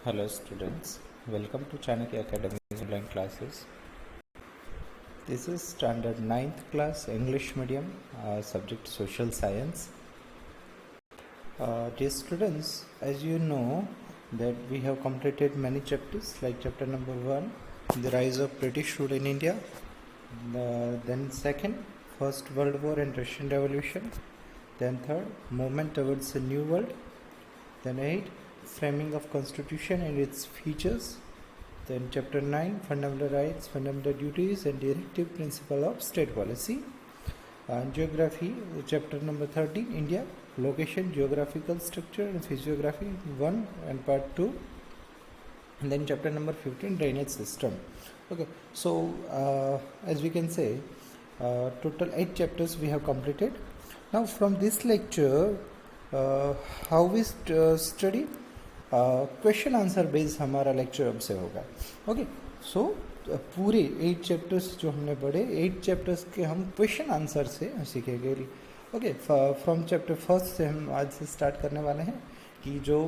Hello students, welcome to Chanakya Academy's online classes. This is standard 9th class English medium, subject social science. Dear students, as you know that we have completed many chapters like chapter number 1, the rise of British rule in India, then second, First World War and Russian Revolution, then third, movement towards a new world, then 8, framing of constitution and its features, then chapter 9, fundamental rights, fundamental duties and directive principle of state policy. Geography, chapter number 13, India, location, geographical structure and physiography 1 and part 2. And then chapter number 15, drainage system. Okay, so as we can say, total 8 chapters we have completed. Now from this lecture, how we study, question answer based हमारा lecture अब से होगा. Okay, सो पूरे 8 chapters जो हमने पढ़े, 8 chapters के हम क्वेश्चन आंसर से सीखेंगे. ओके, फ्रॉम चैप्टर फर्स्ट से हम आज से स्टार्ट करने वाले हैं कि जो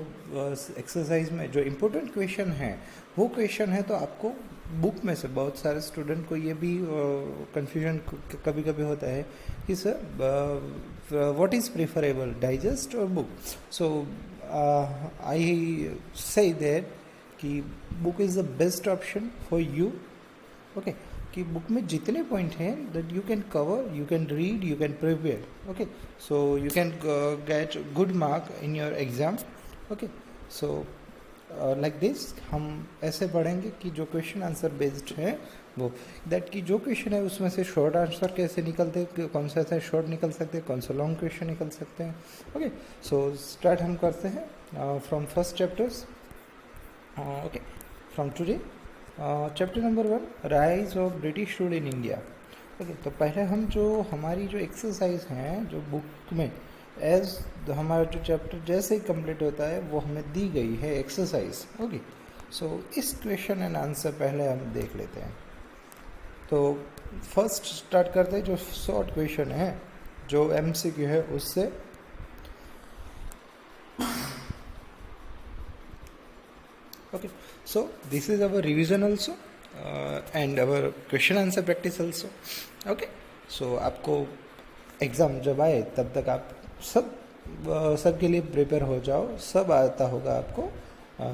एक्सरसाइज में जो इम्पोर्टेंट क्वेश्चन है वो क्वेश्चन है. तो आपको बुक में से बहुत सारे स्टूडेंट को ये भी कंफ्यूजन कभी कभी होता है कि sir what is preferable, digest और book. So I say that कि book is the best option for you. Okay, कि बुक में जितने पॉइंट हैं that you can cover, you can read, you can prepare. Okay, so you can get good mark in your exam. Okay, so like this हम ऐसे पढ़ेंगे कि जो question answer based है वो दैट कि जो क्वेश्चन है उसमें से शॉर्ट आंसर कैसे निकलते हैं, कौन सा ऐसा शॉर्ट निकल सकते हैं, कौन सा लॉन्ग क्वेश्चन निकल सकते हैं. ओके, सो स्टार्ट हम करते हैं from first chapters. Okay, from today chapter number 1, rise of British rule in India. Okay, तो पहले हम जो हमारी जो एक्सरसाइज हैं जो बुक में एज हमारा जो चैप्टर जैसे ही कंप्लीट होता है वो हमें दी गई है एक्सरसाइज. ओके, सो इस क्वेश्चन एंड आंसर पहले हम देख लेते हैं. तो फर्स्ट स्टार्ट करते हैं जो शॉर्ट क्वेश्चन है जो MCQ है उससे. Okay, so this is our revision also and our question answer practice also. Okay, so आपको एग्ज़ाम जब आए तब तक आप सब के लिए प्रिपेयर हो जाओ, सब आता होगा आपको,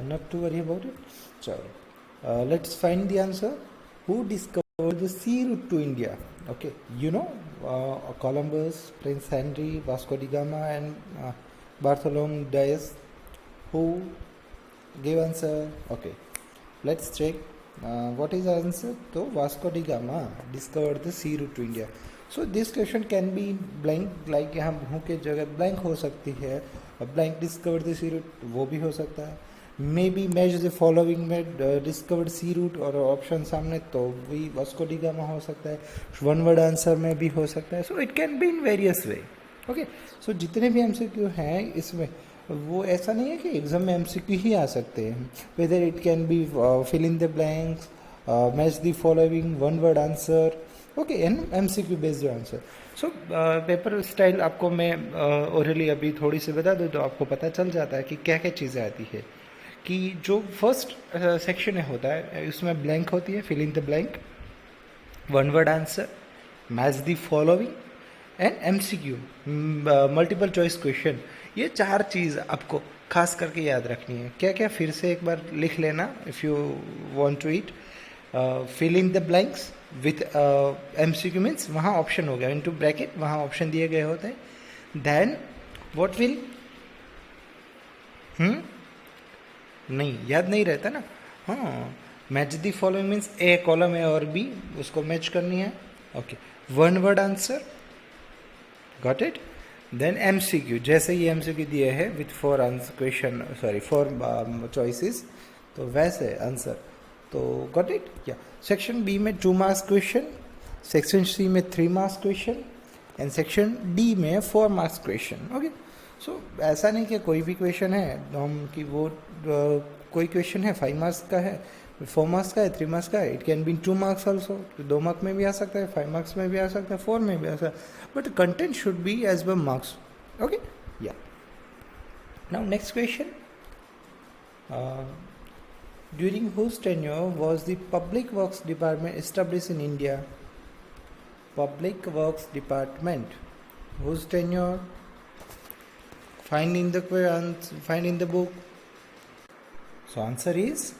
not to worry about it. चलो, let's find the answer. Who discovered the sea route to India? Okay, you know Columbus, Prince Henry, Vasco da Gama and Bartholomew Dias. Who gave answer? Okay, let's check what is the answer. So Vasco da Gama discovered the sea route to India. So this question can be blank, like यहाँ हूँ के जगह blank हो सकती है. blank discovered the sea route वो भी हो सकता है. May be match the following में डिस्कवर्ड सी रूट और ऑप्शन सामने तो भी वास्को डी गामा हो सकता है. वन वर्ड आंसर में भी हो सकता है. So it can be in various way. Okay, so जितने भी MCQ हैं इसमें वो ऐसा नहीं है कि एग्जाम में MCQ ही आ सकते हैं. Whether it can be fill in the blanks, match the following, one word answer. Okay, and MCQ based answer. So paper style आपको मैं ओरली अभी थोड़ी सी बता दूँ तो आपको पता चल जाता है कि क्या क्या चीज़ें आती है. कि जो फर्स्ट सेक्शन होता है उसमें ब्लैंक होती है, fill in the blank, one word answer, match the following and MCQ, multiple choice question. ये 4 चीज़ आपको खास करके याद रखनी है. क्या क्या फिर से एक बार लिख लेना if you want to it. Fill in the blanks with MCQ means वहाँ ऑप्शन हो गया इनटू ब्रैकेट, वहाँ ऑप्शन दिए गए होते हैं. देन व्हाट विल नहीं याद नहीं रहता ना. हाँ, match the following means A column है और बी उसको मैच करनी है. Okay, one word answer, got it. Then MCQ, जैसे ही MCQ दिए है with 4 answer question, sorry 4 choices, तो वैसे आंसर. तो गॉट इट. या सेक्शन B में 2 मार्क्स क्वेश्चन, सेक्शन C में 3 marks question and section D में 4 मार्क्स क्वेश्चन. ओके, सो ऐसा नहीं कि कोई भी क्वेश्चन है हम कि वो कोई क्वेश्चन है 5 मार्क्स का है, 4 मार्क्स का है, 3 मार्क्स का है. It can B 2 marks also, 2 marks में भी आ सकता है, 5 मार्क्स में भी आ सकता है, 4 में भी आ सकता है. But content should be as per marks. Okay, yeah now next question. During whose tenure was the Public Works Department established in India? Public Works Department. Whose tenure? Find in the book. So answer is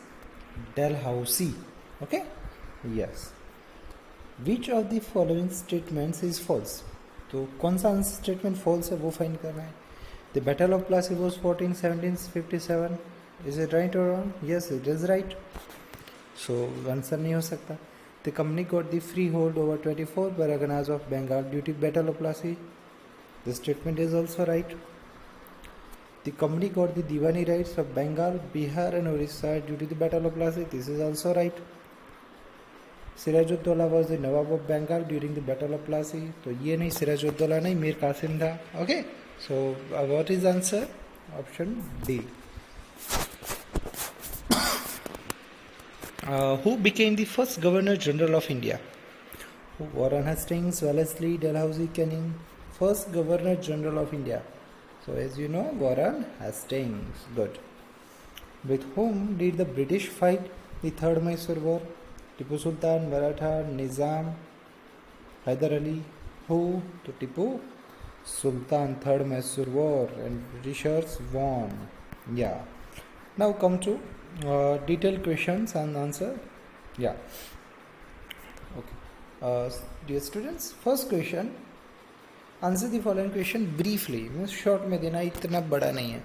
Dalhousie. Okay? Yes. Which of the following statements is false? तो कौन सा answer statement false है वो find करना है. The battle of Plassey was 1757. Is it right और wrong? Yes it is right. So answer नहीं हो सकता. The company got the freehold over 24 Parganas of Bengal due to battle of Plassey. The statement is also right. The company got the Diwani rights of Bengal, Bihar and Orissa due to the Battle of Plassey. This is also right. Sirajuddaula was the Nawab of Bengal during the Battle of Plassey. तो ये नहीं, सिराजुद्दौला नहीं, मीर कासिम था. Okay. So what is answer? Option D. Who became the first Governor General of India? Warren Hastings, Wellesley, Dalhousie, Canning. First Governor General of India. So as you know, Warren Hastings. Good. With whom did the British fight the Third Mysore War? Tipu Sultan, Maratha, Nizam, Hyder Ali. Who? To Tipu Sultan, Third Mysore War, and Britishers won. Yeah. Now come to detailed questions and answer. Yeah. Okay. Dear students, first question. Answer the following question briefly. Means short में देना, इतना बड़ा नहीं है.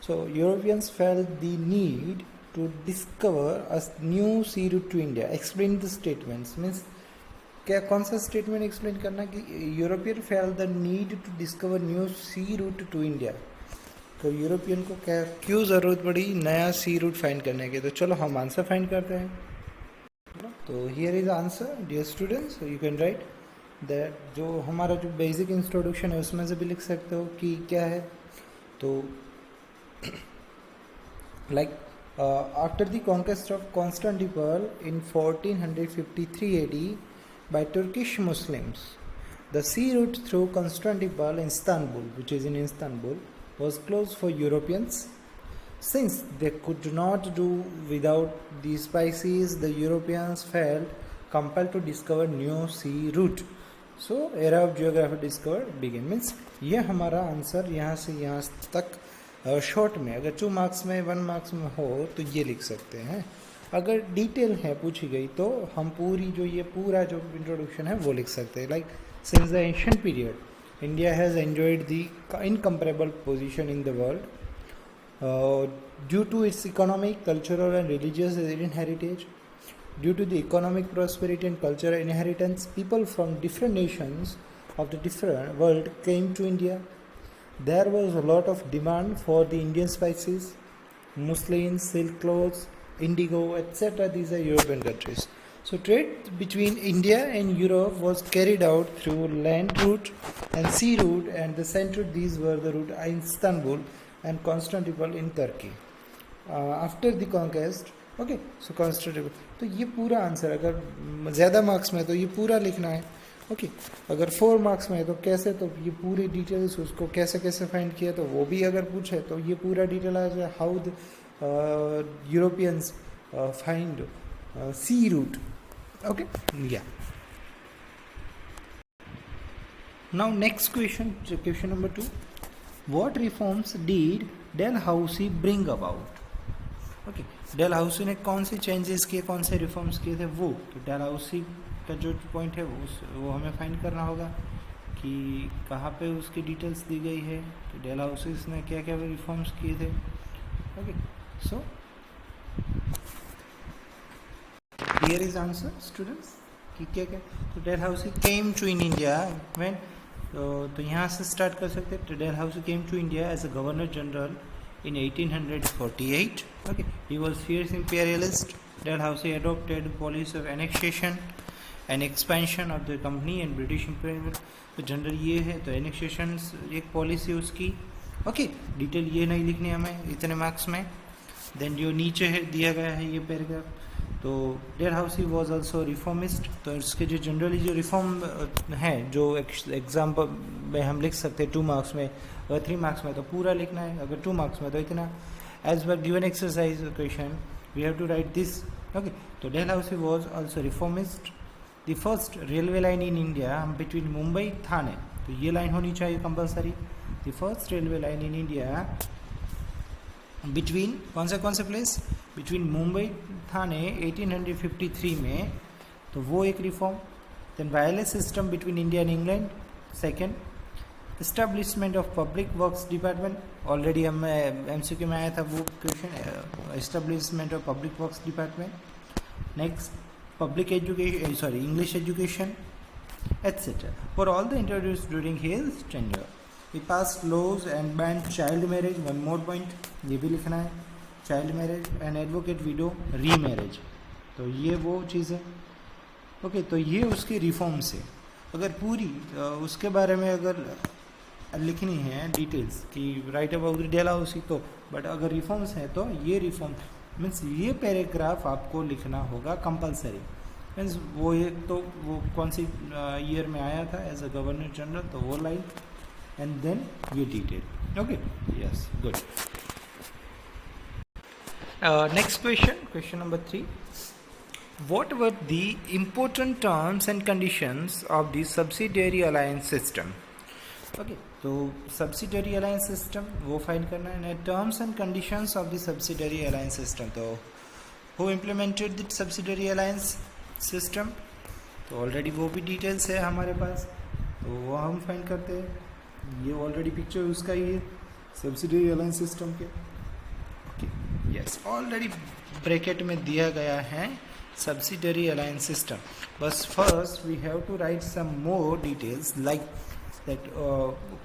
So Europeans felt the need to discover a new sea route to India. Explain the statements. Means क्या कौन सा statement explain करना कि European felt the need to discover new sea route to India. तो यूरोपियन को क्या क्यों ज़रूरत पड़ी नया सी रूट फाइंड करने की. तो चलो हम आंसर फाइंड करते हैं. तो here is answer dear students. You can write that. जो हमारा जो बेसिक इंट्रोडक्शन है उसमें से भी लिख सकते हो कि क्या है. तो like after the conquest of Constantinople in 1453 AD by Turkish Muslims, the sea route through Constantinople, Istanbul, which is in Istanbul, was closed for Europeans. Since they could not do without the spices, the Europeans felt compelled to discover new sea route. So era of geography discovered began. Means ये हमारा answer यहाँ से यहाँ तक short में, अगर 2 marks में 1 marks में हो तो ये लिख सकते हैं. अगर डिटेल है पूछी गई तो हम पूरी जो ये पूरा जो इंट्रोडक्शन है वो लिख सकते हैं. Like since the ancient period India has enjoyed the incomparable position in the world due to its economic, cultural and religious heritage. Due to the economic prosperity and cultural inheritance, people from different nations of the different world came to India. There was a lot of demand for the Indian spices, muslins, silk clothes, indigo, etc. These are European countries. So trade between India and Europe was carried out through land route and sea route, and the center these were the route Istanbul and Constantinople in Turkey. After the conquest, okay, so Constantinople. तो ये पूरा answer, अगर ज़्यादा marks में तो ये पूरा लिखना है. ओके, अगर 4 मार्क्स में है तो कैसे, तो ये पूरी डिटेल्स उसको कैसे कैसे फाइंड किया तो वो भी अगर पूछे तो ये पूरा डिटेल आ जाए. How the Europeans find sea route. Okay, yeah. Now next question, question number 2. What reforms did Dalhousie bring about? Okay, Dalhousie ने कौन से चेंजेस किए, कौन से रिफॉर्म्स किए थे वो. तो डलहौसी का जो पॉइंट है वो हमें फाइंड करना होगा कि कहाँ पे उसकी डिटेल्स दी गई है. तो डलहौसी ने क्या क्या रिफॉर्म्स किए थे. Okay, so here is answer students कि क्या क्या. तो Dalhousie came to in India when. तो यहाँ से स्टार्ट कर सकते हैं. तो Dalhousie came to India as a governor general in 1848. Okay, he was fierce imperialist. Dalhousie adopted policy of annexation and expansion of the company and British imperial. तो general ये है, तो annexation एक पॉलिसी उसकी. ओके, डिटेल ये नहीं लिखनी हमें इतने मार्क्स में. देन जो नीचे है दिया गया है ये पैराग्राफ. तो डलहौसी वॉज ऑल्सो रिफॉर्मिस्ट. तो इसके जो जनरली जो रिफॉर्म है जो एग्जाम्पल में हम लिख सकते हैं 2 मार्क्स में, अगर 3 मार्क्स में तो पूरा लिखना है, अगर 2 मार्क्स में तो इतना. As per given exercise question, we have to write this. Okay, so Dalhousie was also reformist. The first railway line in India between Mumbai Thane, तो ये लाइन होनी चाहिए compulsory. The first railway line in India between कौन से place, between Mumbai थाने 1853 में, तो वो एक reform. Then wireless system between India and England, second. Establishment of public works department, already हम MCQ में आया था वो question, establishment of public works department. Next, public education, English education, etc. For all the introduced during his tenure. He passed laws and banned child marriage. One more point, ये भी लिखना है, child marriage and advocate widow remarriage. तो ये वो चीज़ है. Okay, तो ये उसके रिफॉर्म्स है. अगर पूरी उसके बारे में अगर लिखनी है डिटेल्स कि राइट अबाउट डलहौसी, तो बट अगर रिफॉर्म्स है तो ये रिफॉर्म मीन्स ये पैराग्राफ आपको लिखना होगा कंपलसरी. मीन्स वो एक तो वो कौन सी ईयर में आया था एज अ गवर्नर जनरल, तो वो लाइन एंड देन ये detail. Okay, yes, good. Next question number 3. What were the important terms and conditions of the subsidiary alliance system? Okay, तो subsidiary alliance system वो find करना है. Terms and conditions of the subsidiary alliance system, तो who implemented the subsidiary alliance system, तो already वो भी details है हमारे पास, तो वो हम फाइंड करते हैं. ये ऑलरेडी पिक्चर उसका ही है subsidiary alliance system के. ओके, यस, ऑलरेडी ब्रैकेट में दिया गया है subsidiary alliance system. बस first we have to write some more details like that.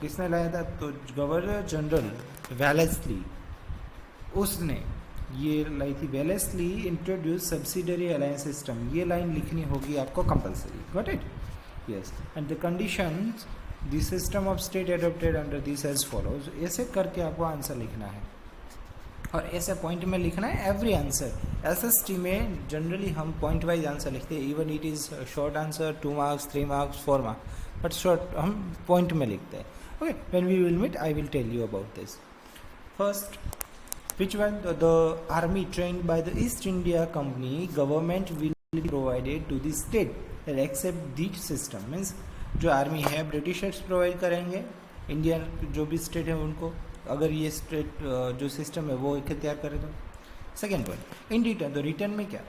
किसने लाया था, तो गवर्नर जनरल वेलेस्ली, उसने ये लाई थी. Wellesley introduce subsidiary alliance system, ये लाइन लिखनी होगी आपको compulsory. Got it? Yes. And the conditions the system of state adopted under this as follows. ऐसे करके आपको आंसर लिखना है और ऐसे पॉइंट में लिखना है एवरी आंसर. SST में जनरली हम पॉइंट वाइज आंसर लिखते हैं, even it is short answer 2 marks 3 marks 4 marks, but short हम पॉइंट में लिखते हैं. Okay, when we will meet I will tell you about this. First, which one, the army trained by the East India Company government will be provided to the state that accept this system. means जो army है Britishers provide करेंगे Indian जो भी state है उनको, अगर ये state जो सिस्टम है वो इख्तियार करे तो. सेकेंड पॉइंट, इन रिटर्न, तो रिटर्न में क्या,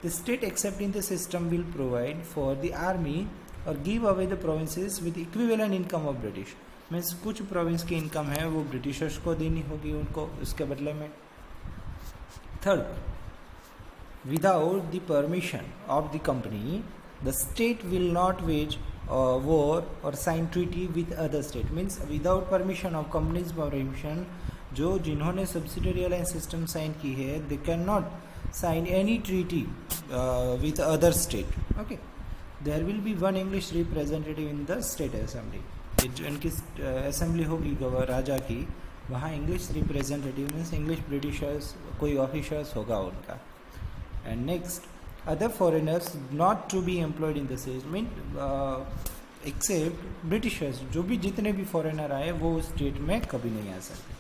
the state accepting the system will provide for the army और give away the provinces with equivalent income of British. Means कुछ प्रोविंस की इनकम है वो ब्रिटिशर्स को देनी होगी उनको उसके बदले में. Third, without the permission of the company the state will not wage war और sign treaty with other state. Means without permission of company's permission, जो जिन्होंने सब्सिडरी अलायंस सिस्टम साइन की है they can not sign any treaty with other state. Okay, there will be one English representative in the state assembly. इनकी assembly होगी राजा की, वहाँ English representative means English Britishers कोई ऑफिसर्स होगा उनका. And next, other foreigners not to be employed in the state, mean except Britishers, जो भी जितने भी फॉरेनर आए वो उस स्टेट में कभी नहीं आ सकते.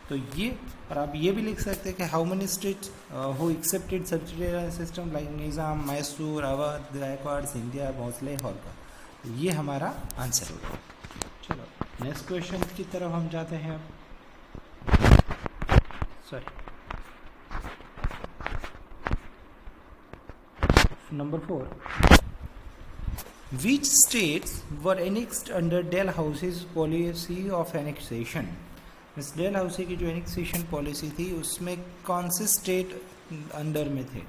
तो ये, और आप ये भी लिख सकते हैं कि how many states who accepted subsidiary system like Nizam, Mysore, Awadh, Gaekwad, Scindia, Bhonsle, Holkar. ये हमारा आंसर होगा. चलो नेक्स्ट क्वेश्चन की तरफ हम जाते हैं. Sorry. Number 4. Which states were annexed under Dalhousie's policy of annexation? Miss Dalhousie की जो एनेक्सेशन पॉलिसी थी उसमें कौन से स्टेट अंडर में थे,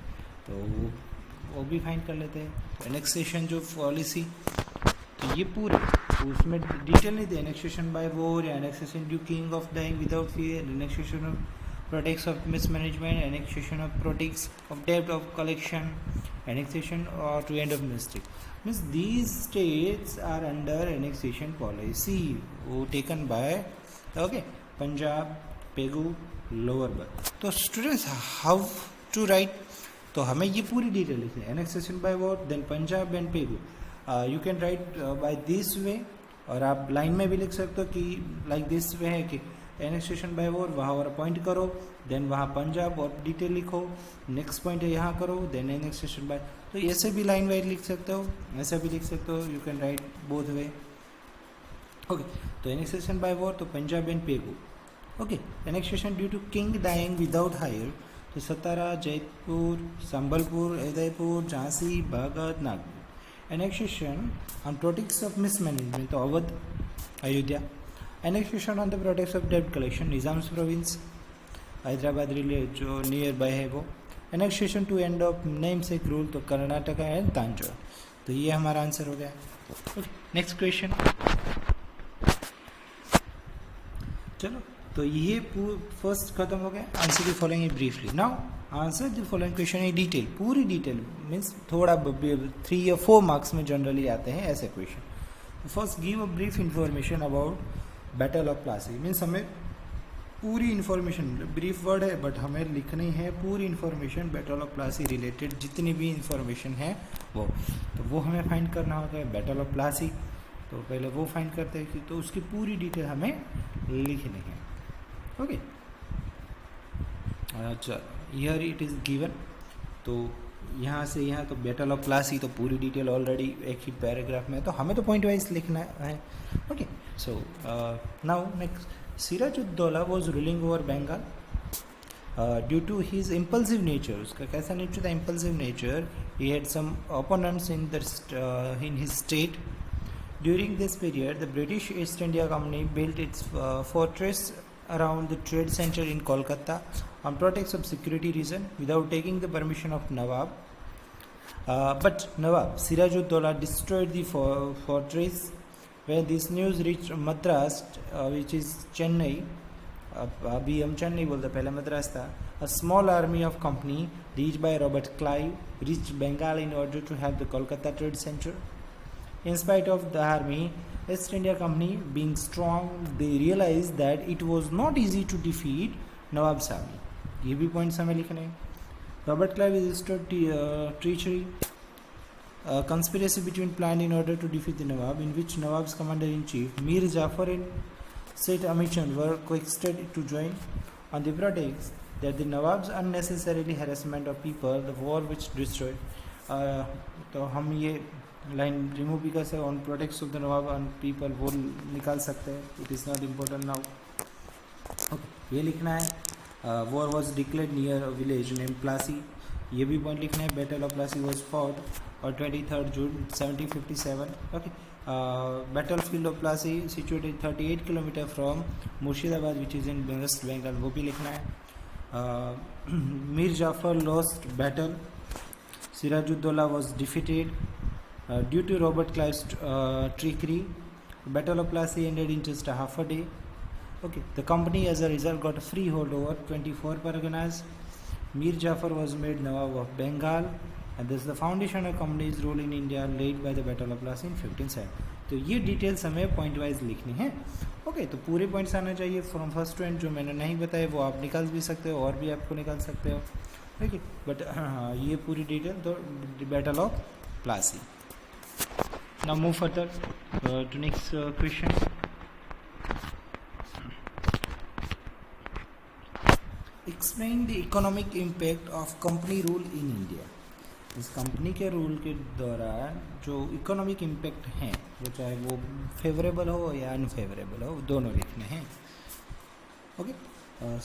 तो वो भी फाइंड कर लेते हैं. एनेक्सेशन जो पॉलिसी, तो ये पूरे, तो उसमें डिटेल नहीं थे. एनेक्सेशन बाय वॉर या annexation due king of dying without fear, annexation of pretexts of mismanagement, annexation of pretexts of डेब्ट of collection, annexation or to end of mistake. Means these states are under annexation policy taken by Punjab, Pegu, Lower Bar. तो students how to write, तो हमें ये पूरी detail लिखनी है. annexation by what, then Punjab and Pegu. You can write by this way, और आप line में भी लिख सकते हो कि like this way है कि एनेक्सेशन बाय वॉर वहाँ और पॉइंट करो, देन वहाँ पंजाब और डिटेल लिखो, नेक्स्ट पॉइंट है यहाँ करो, देन एनेक्सेशन बाय। तो ऐसे भी लाइन वाइज लिख सकते हो, ऐसा भी लिख सकते हो, you can write both way. Okay, तो एनेक्सेशन बाय वॉर तो Punjab and Pegu. Okay, annexation due to king dying without heir तो Satara, Jaipur, Sambalpur, Udaipur, Jhansi, Baghat, Nagpur. Annexation on protects of mismanagement तो Awadh, Ayodhya. Annexation on the pretexts of डेब्ट collection Nizam's province, Hyderabad relay जो near by है वो। Annexation to end of name sake rule तो Karnataka and Tanjore. तो ये हमारा आंसर हो गया। नेक्स्ट क्वेश्चन, चलो तो ये फर्स्ट खत्म हो गया। Answer the following briefly. Now answer the following question in detail, पूरी डिटेल मीन्स थोड़ा 3 या 4 मार्क्स में जनरली आते हैं ऐसे question. First give a brief information about battle of Plassey. Means हमें पूरी इन्फॉर्मेशन, ब्रीफ वर्ड है बट हमें लिखनी है पूरी information battle of Plassey related जितनी भी इन्फॉर्मेशन है वो, तो वो हमें फाइंड करना होता है बैटल ऑफ प्लासी। तो पहले वो फाइंड करते हैं कि तो उसकी पूरी डिटेल हमें लिखनी है। ओके, अच्छा हियर इट इज़ गिवन, तो यहाँ से यहाँ तो बैटल ऑफ प्लासी तो पूरी डिटेल ऑलरेडी एक ही पैराग्राफ में है, तो हमें तो पॉइंट वाइज लिखना है। Okay, so now next, Sirajuddaula was ruling over Bengal due to his impulsive nature. उसका कैसा नेचर था? Impulsive nature. He had some opponents in his state. During this period, the British East India Company built its fortress around the trade center in Kolkata on pretext of security reason without taking the permission of Nawab. But Nawab Sirajuddaulah destroyed the fortress. When this news reached Madras, which is Chennai, अभी हम चेन्नई बोलते, पहले मद्रास था, a small army of company reached by Robert Clive reached Bengal in order to help the Kolkata trade center. In spite of the army, East India Company being strong, they realized that it was not easy to defeat Nawab's army. ये भी points हमें लिखने हैं। Robert Clive registered treachery, a conspiracy between planned in order to defeat the Nawab, in which Nawab's commander-in-chief Mir Jafar and Seth Amichand were coaxed to join on the pretext that the Nawab's unnecessarily harassment of people, the war which destroyed. तो हम ये line remove भी कर सकते हैं, on protects of the nawab on people, वो निकाल सकते हैं। It is not important now. Okay, ये लिखना है। War was declared near village name Plassey, ये भी पॉइंट लिखना है। Battle of Plassey was fought और 23 जून 1757। Okay, battle field of Plassey situated 38 kilometre from Murshidabad which is in West Bengal, वो भी लिखना है। Mir Jafar lost battle, Sirajuddaula was defeated due to Robert Clive's trickery. Battle of Plassey ended in just a half a day. Okay, the company as a result got a freehold over 24 parganas. Mir Jafar was made Nawab of Bengal, and this is the foundation of company's rule in India laid by the Battle of Plassey in 1507. तो ये details हमें point wise लिखनी है। Okay, तो पूरे points आना चाहिए from first to and. जो मैंने नहीं बताया वो आप निकाल भी सकते हो और भी आपको निकाल सकते हो। ठीक है, बट हाँ ये पूरी डिटेल तो battle of Plassey. Now move further to next question. Explain the economic impact of company rule in India. इस कंपनी के रूल के दौरान जो इकोनॉमिक इम्पैक्ट हैं वो चाहे वो फेवरेबल हो या अनफेवरेबल हो, दोनों लिखने हैं। Okay,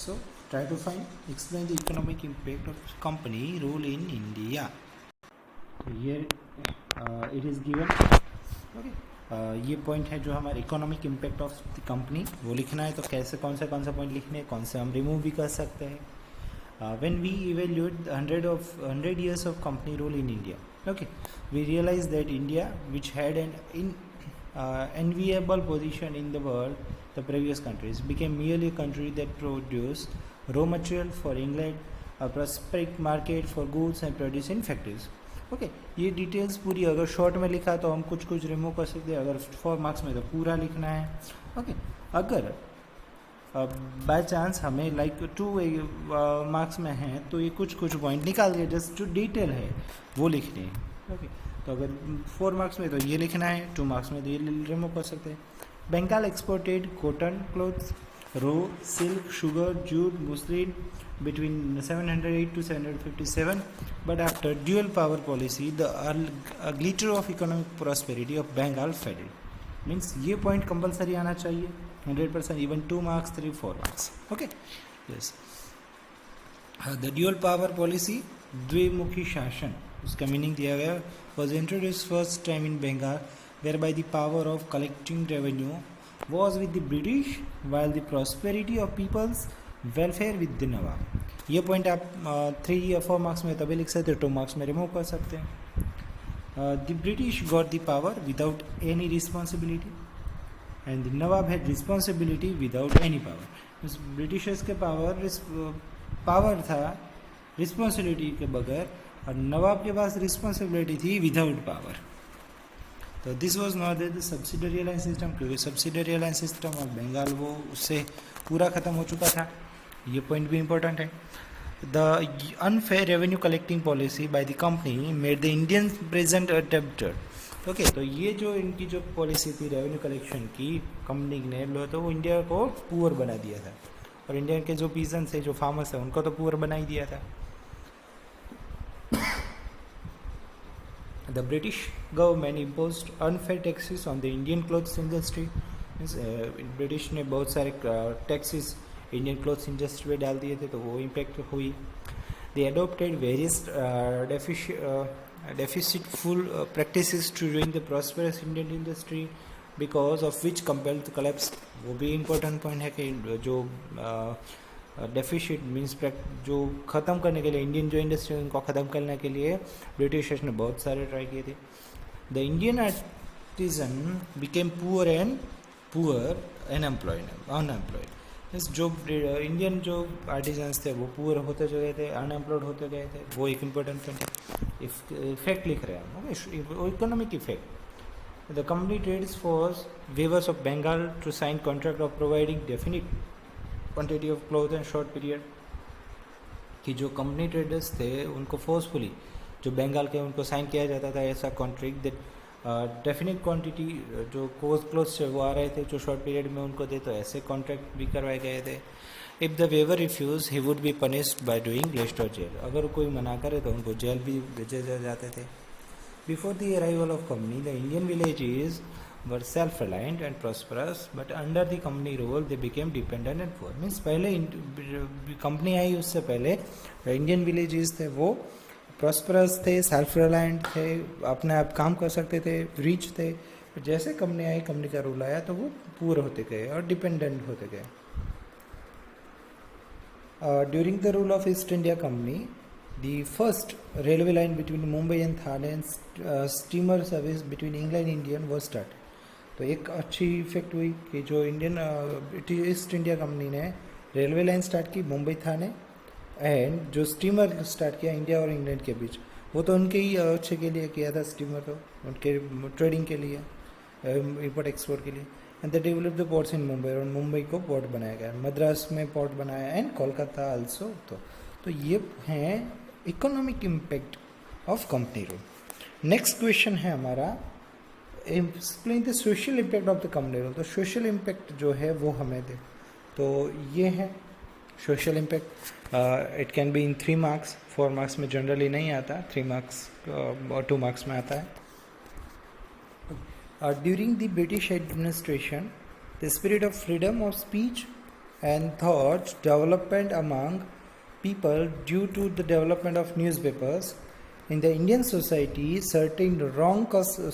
so try to find explain the economic impact of company rule in India. तो ये इट इज़ गिवन। ओके, ये पॉइंट है जो हमारा economic impact of the company, वो लिखना है। तो कैसे कौन सा पॉइंट लिखने हैं, कौन से हम रिमूव भी कर सकते हैं। When we evaluate 100 years of company rule in India, okay, we realize that India, which had an enviable position in the world, the previous countries, became merely a country that produced raw material for England, a prospect market for goods and produce in factories. Okay, ये details पूरी अगर short में लिखा तो हम कुछ remove कर सकते हैं, अगर 4 मार्क्स में तो पूरा लिखना है। ओके, अगर बाय चांस हमें लाइक 2 मार्क्स में है तो ये कुछ पॉइंट निकाल के जस्ट जो डिटेल है वो लिखनी है। ओके, तो अगर 4 मार्क्स में तो ये लिखना है, 2 मार्क्स में तो ये रिमूव कर सकते हैं। Bengal exported cotton clothes row, silk, sugar, jute, muslin between 708 to 757. But after dual power policy, the glitter of economic prosperity of Bengal faded. Means ये point compulsory आना चाहिए 100%, even 2 marks, 3, 4 marks. Okay, yes. The dual power policy, द्विमुखी शासन, उसका meaning दिया गया, was introduced first time in Bengal, whereby the power of collecting revenue was with the British, while the prosperity of people's welfare with the Nawab. ये point आप 3 या 4 marks में तभी लिख सकते हो, 2 मार्क्स में रिमूव कर सकते हैं. The British got the power without any responsibility, and the Nawab had responsibility without any power. Britishers के पावर था रिस्पॉन्सिबिलिटी के बगैर, और नवाब के पास रिस्पॉन्सिबिलिटी थी विदाउट पावर. तो this was not the subsidiary alliance system, क्योंकि सब्सिडरी अलायंस सिस्टम और बंगाल वो उससे पूरा ख़त्म हो चुका था. ये पॉइंट भी इंपॉर्टेंट है. The unfair revenue collecting policy by the company made the Indian peasant a debtor. Okay, तो ये जो इनकी जो पॉलिसी थी रेवेन्यू कलेक्शन की कंपनी ने, तो वो इंडिया को पुअर बना दिया था, और इंडिया के जो पीजन्स है, जो फार्मर्स है, उनको तो पुअर बना ही दिया था. The British government imposed unfair taxes on the Indian clothes industry. British ने बहुत सारे टैक्सेस इंडियन क्लॉथ्स इंडस्ट्री पे डाल दिए थे, तो वो इम्पैक्ट हुई. They adopted various deficitful practices to ruin the prosperous Indian industry, because of which compelled to collapse. वो भी इम्पोर्टेंट पॉइंट है कि जो डेफिसिट मीन्स जो ख़त्म करने के लिए इंडियन जो इंडस्ट्री उनको ख़त्म करने के लिए ब्रिटिशर्स ने बहुत सारे ट्राई किए थे. The Indian artisan became poor unemployed. Means जो इंडियन जो आर्टिजन्स थे वो पुअर होते गए थे, अनएम्प्लॉयड होते गए थे. वो एक इम्पोर्टेंट पॉइंट है. इफेक्ट लिख रहे हैं हम, economic effect. The company trades forced weavers of Bengal to sign contract of providing definite quantity of cloth and short period. कि जो कंपनी ट्रेडर्स थे उनको फोर्सफुली जो बंगाल के उनको साइन किया जाता था ऐसा कॉन्ट्रैक्ट, दैट डेफिनेट क्वांटिटी जो क्लोथ्स वो आ रहे थे जो शॉर्ट पीरियड में उनको दे, तो ऐसे कॉन्ट्रैक्ट भी करवाए गए थे. If the weaver refuse he would be punished by doing list और जेल. अगर कोई मना करे तो उनको जेल भी भेजे जाते थे. Before the arrival of company, the Indian villages were self-reliant and prosperous, but under the company rule, they became dependent and poor. Means पहले कंपनी आई उससे पहले इंडियन विलेजेस थे वो प्रॉस्परस थे, सेल्फ रिलायंट थे, अपने आप काम कर सकते थे, रिच थे. जैसे कंपनी आई, कंपनी का रूल आया, तो वो पूर होते गए और डिपेंडेंट होते गए. During the rule of east India company, the first railway line between Mumbai and Thane and steamer service between England and India was started. तो एक अच्छी इफेक्ट हुई कि जो इंडियन ईस्ट इंडिया कंपनी ने रेलवे लाइन स्टार्ट की मुंबई थाने, and जो steamer start किया इंडिया और इंग्लैंड के बीच, वो तो उनके ही अच्छे के लिए किया था. स्टीमर तो उनके ट्रेडिंग के लिए, इम्पोर्ट एक्सपोर्ट के लिए. And the develop the ports in Mumbai, और मुंबई को पोर्ट बनाया गया, मद्रास में पोर्ट बनाया, एंड कोलकाता आल्सो. तो ये हैं economic impact of company rule. Next question है हमारा, explain the social impact of the company rule. तो सोशल इम्पैक्ट जो है वो हमें दे. तो ये है social impact. It can be in 3 marks, 4 marks में जनरली नहीं आता, 3 मार्क्स और 2 मार्क्स में आता है. During the British administration, the spirit of freedom of speech and thought development among people due to the development of newspapers. In the Indian society, certain wrong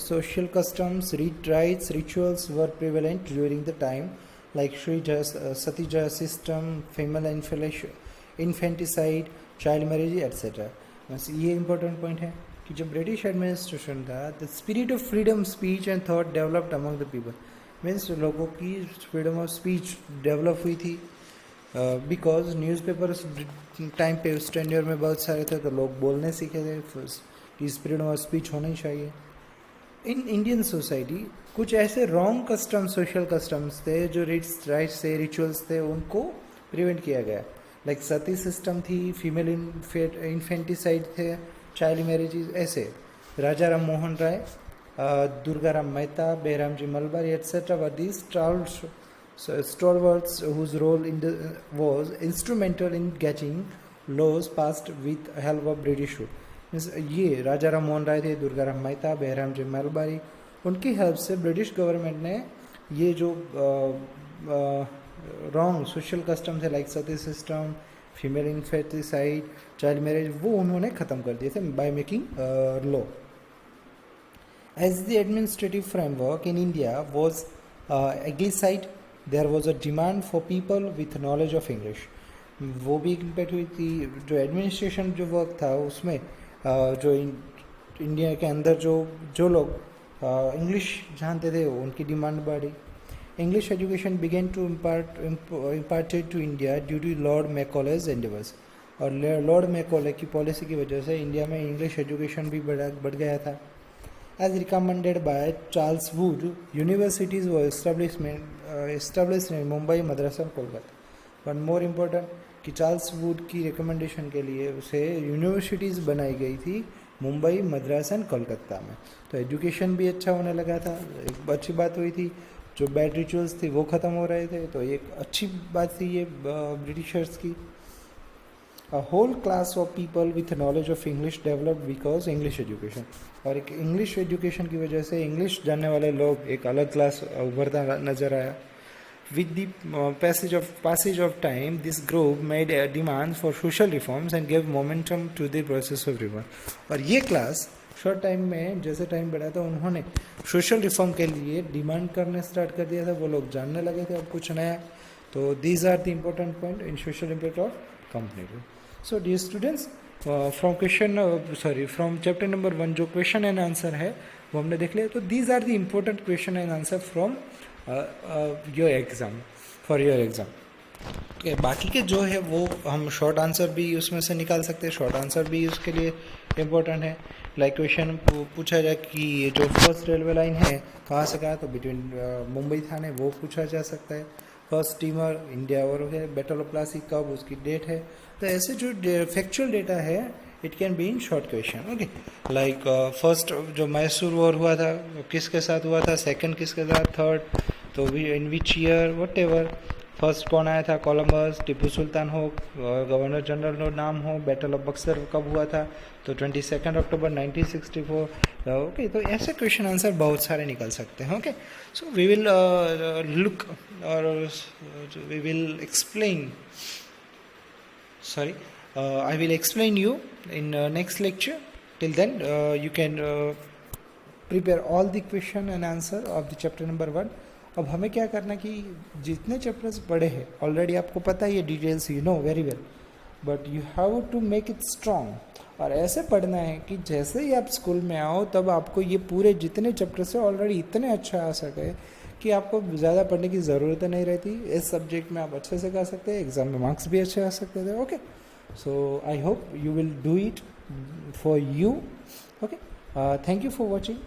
social customs, rites, rituals were prevalent during the time, like Satija system, female infanticide, child marriage, etc. बस ये important point है कि जब British administration था, the spirit of freedom, speech and thought developed among the people. Means लोगों की freedom of speech develop हुई थी, बिकॉज न्यूज़पेपर्स टाइम पे उस टेन्योर में बहुत सारे थे, तो लोग बोलने सीखे थे कि फ्रीडम ऑफ स्पीच होनी चाहिए. इन इंडियन सोसाइटी कुछ ऐसे रॉन्ग कस्टम, सोशल कस्टम्स थे, जो राइट्स थे, रिचुअल्स थे, उनको प्रिवेंट किया गया. लाइक सती सिस्टम थी, फीमेल इन्फेंटिसाइड थे, चाइल्ड मैरिजेज. ऐसे Raja Ram Mohan Roy, Durga Ram Mehta, Behramji Malabari etcetera were these So stalwarts whose role was instrumental in getting laws passed with help of British rule. Means ये राजा राम मोहन राय थे, दुर्गा राम मेहता, बेहराम जी मलबारी, उनकी हेल्प से ब्रिटिश गवर्नमेंट ने ये जो रॉन्ग सोशल कस्टम्स है like sati system, female इन्फेटिसाइड, child marriage, वो उन्होंने ख़त्म कर दिए थे by making law. As the administrative framework in India was anglicized, there was a demand for people with knowledge of English. वो भी इम्पैक्ट हुई थी. जो एडमिनिस्ट्रेशन जो वर्क था उसमें जो इंडिया के अंदर जो लोग इंग्लिश जानते थे उनकी डिमांड बढ़ी. English education began to imparted to India due to Lord Macaulay's endeavours. और लॉर्ड मैकॉले की पॉलिसी की वजह से इंडिया में इंग्लिश एजुकेशन भी बढ़ गया था. As recommended by Charles Wood, universities were established in Mumbai, Madras and Kolkata. But more important कि चार्ल्स वुड की रिकमेंडेशन के लिए उसे यूनिवर्सिटीज़ बनाई गई थी मुंबई, मद्रास एंड कोलकाता में. तो एजुकेशन भी अच्छा होने लगा था. एक अच्छी बात हुई थी, जो बैड रिचुअल्स थी वो ख़त्म हो रहे थे. तो एक अच्छी बात थी ये ब्रिटिशर्स की. A whole class of people with knowledge of English developed because English education. और एक इंग्लिश एजुकेशन की वजह से इंग्लिश जानने वाले लोग एक अलग क्लास उभरता नजर आया. With the passage of time, this group made a demand for social reforms and gave momentum to the process of reform. और ये क्लास शॉर्ट टाइम में जैसे टाइम बढ़ा था उन्होंने सोशल रिफॉर्म के लिए डिमांड करने स्टार्ट कर दिया था. वो लोग जानने लगे थे अब कुछ नया. तो these are the important point in social impact of company. So dear students, from chapter number 1 जो क्वेश्चन एंड आंसर है वो हमने देख लिया. तो these are the important question and answer from your exam, for your exam. बाकी के जो है वो हम शॉर्ट आंसर भी उसमें से निकाल सकते हैं. शॉर्ट आंसर भी उसके लिए इम्पोर्टेंट है. लाइक क्वेश्चन पूछा जाए कि ये जो फर्स्ट रेलवे लाइन है कहाँ से कहाँ, तो बिटवीन मुंबई थाने, वो पूछा जा सकता है. फर्स्ट स्टीमर इंडिया और है, बैटल ऑफ प्लासी कब, उसकी डेट है. तो ऐसे जो फैक्चुअल डेटा है it can be in short question. Okay, like first जो मैसूर वॉर हुआ था किसके साथ हुआ था, सेकंड किसके साथ, थर्ड, तो in which year, whatever. First कौन आया था, कोलंबस, टिप्पू सुल्तान हो, गवर्नर जनरल नाम हो, बैटल ऑफ बक्सर कब हुआ था, तो 22 अक्टूबर 1964. ओके, तो ऐसे क्वेश्चन आंसर बहुत सारे निकल सकते हैं. Okay, so we will look और we will explain. I will explain you in next lecture. Till then, you can prepare all the question and answer of the chapter number 1. अब हमें क्या करना कि जितने चैप्टर्स पढ़े हैं ऑलरेडी आपको पता है, ये details you know very well, but you have to make it strong. और ऐसे पढ़ना है कि जैसे ही आप स्कूल में आओ तब आपको ये पूरे जितने चैप्टर्स हैं ऑलरेडी इतने अच्छा आ सके कि आपको ज़्यादा पढ़ने की ज़रूरत नहीं रहती. इस सब्जेक्ट में आप अच्छे से कर सकते हैं, एग्ज़ाम में मार्क्स भी अच्छे आ सकते थे. Okay, so I hope you will do it for you. Okay, thank you for watching.